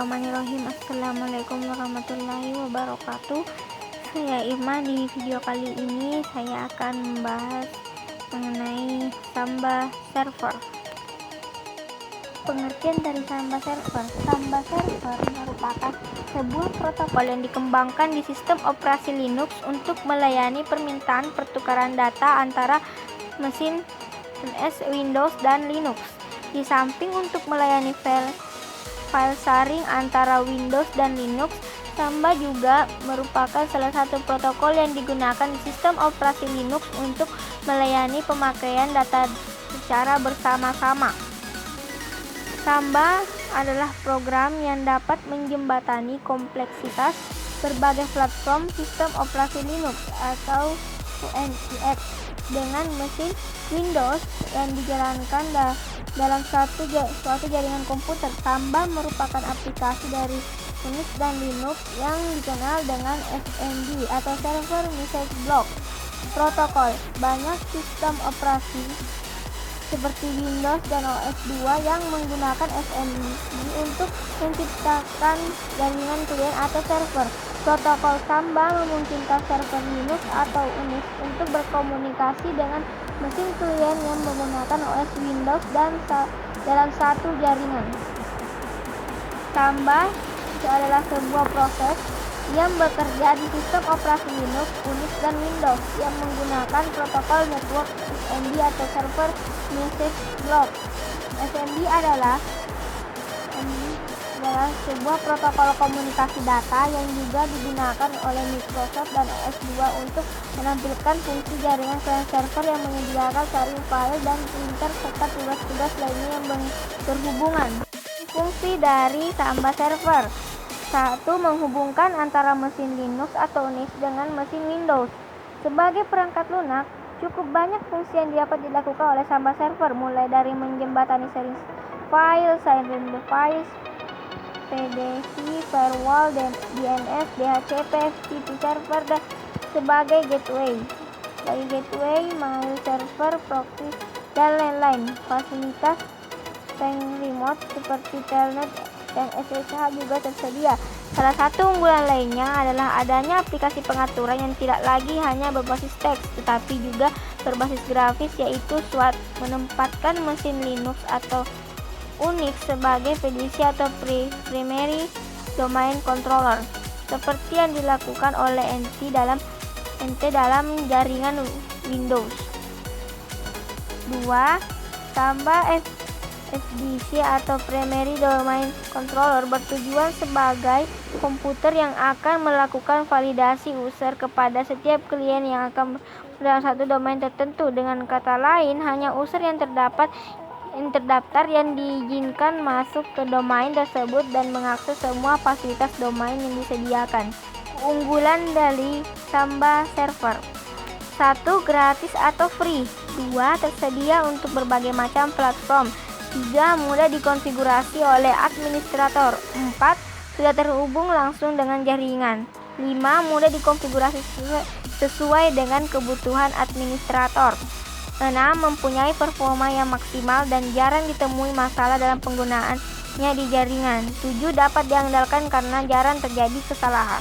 Bismillahirrahmanirrahim. Assalamualaikum warahmatullahi wabarakatuh. Saya Irma. Di video kali ini saya akan membahas mengenai Samba server. Pengertian dari Samba server. Samba server merupakan sebuah protokol yang dikembangkan di sistem operasi Linux untuk melayani permintaan pertukaran data antara mesin MS Windows dan Linux. Di samping untuk melayani file sharing antara Windows dan Linux, Samba juga merupakan salah satu protokol yang digunakan di sistem operasi Linux untuk melayani pemakaian data secara bersama-sama. Samba adalah program yang dapat menjembatani kompleksitas berbagai platform sistem operasi Linux atau UNIX dengan mesin Windows yang dijalankan dalam suatu jaringan komputer. Samba merupakan aplikasi dari Unix dan Linux yang dikenal dengan SMB atau Server Message Block Protocol. Banyak sistem operasi seperti Windows dan OS2 yang menggunakan SMB untuk menciptakan jaringan klien atau server. Protokol Samba memungkinkan server Linux atau Unix untuk berkomunikasi dengan mesin klien yang menggunakan OS Windows dan dalam satu jaringan. Samba adalah sebuah proses yang bekerja di sistem operasi Linux, Unix, dan Windows yang menggunakan protokol network SMB atau Server Message Block. SMB adalah sebuah protokol komunikasi data yang juga digunakan oleh Microsoft dan OS2 untuk menampilkan fungsi jaringan klien server yang menyediakan sharing file dan printer serta tugas-tugas lainnya yang berhubungan. Fungsi dari Samba server: 1. Menghubungkan antara mesin Linux atau Unix dengan mesin Windows. Sebagai perangkat lunak, cukup banyak fungsi yang dapat dilakukan oleh Samba server, mulai dari menjembatani sharing file, sharing device, PDC, firewall, DNS, DHCP, FTP server, dan sebagai gateway, mail server, proxy, dan lain-lain. Fasilitas tank remote seperti Telnet dan SSH juga tersedia. Salah satu unggulan lainnya adalah adanya aplikasi pengaturan yang tidak lagi hanya berbasis teks, tetapi juga berbasis grafis, yaitu SWAT, menempatkan mesin Linux atau Unix sebagai PDC atau Primary Domain Controller, seperti yang dilakukan oleh NT dalam jaringan Windows. 2. Samba FDC atau Primary Domain Controller bertujuan sebagai komputer yang akan melakukan validasi user kepada setiap klien yang akan dalam satu domain tertentu. Dengan kata lain, hanya user yang terdaftar yang diizinkan masuk ke domain tersebut dan mengakses semua fasilitas domain yang disediakan. Keunggulan dari Samba server: 1. Gratis atau free. 2. Tersedia untuk berbagai macam platform. 3. Mudah dikonfigurasi oleh administrator. 4. Sudah terhubung langsung dengan jaringan. 5. Mudah dikonfigurasi sesuai dengan kebutuhan administrator. 6. Mempunyai performa yang maksimal dan jarang ditemui masalah dalam penggunaannya di jaringan. 7. Dapat diandalkan karena jarang terjadi kesalahan.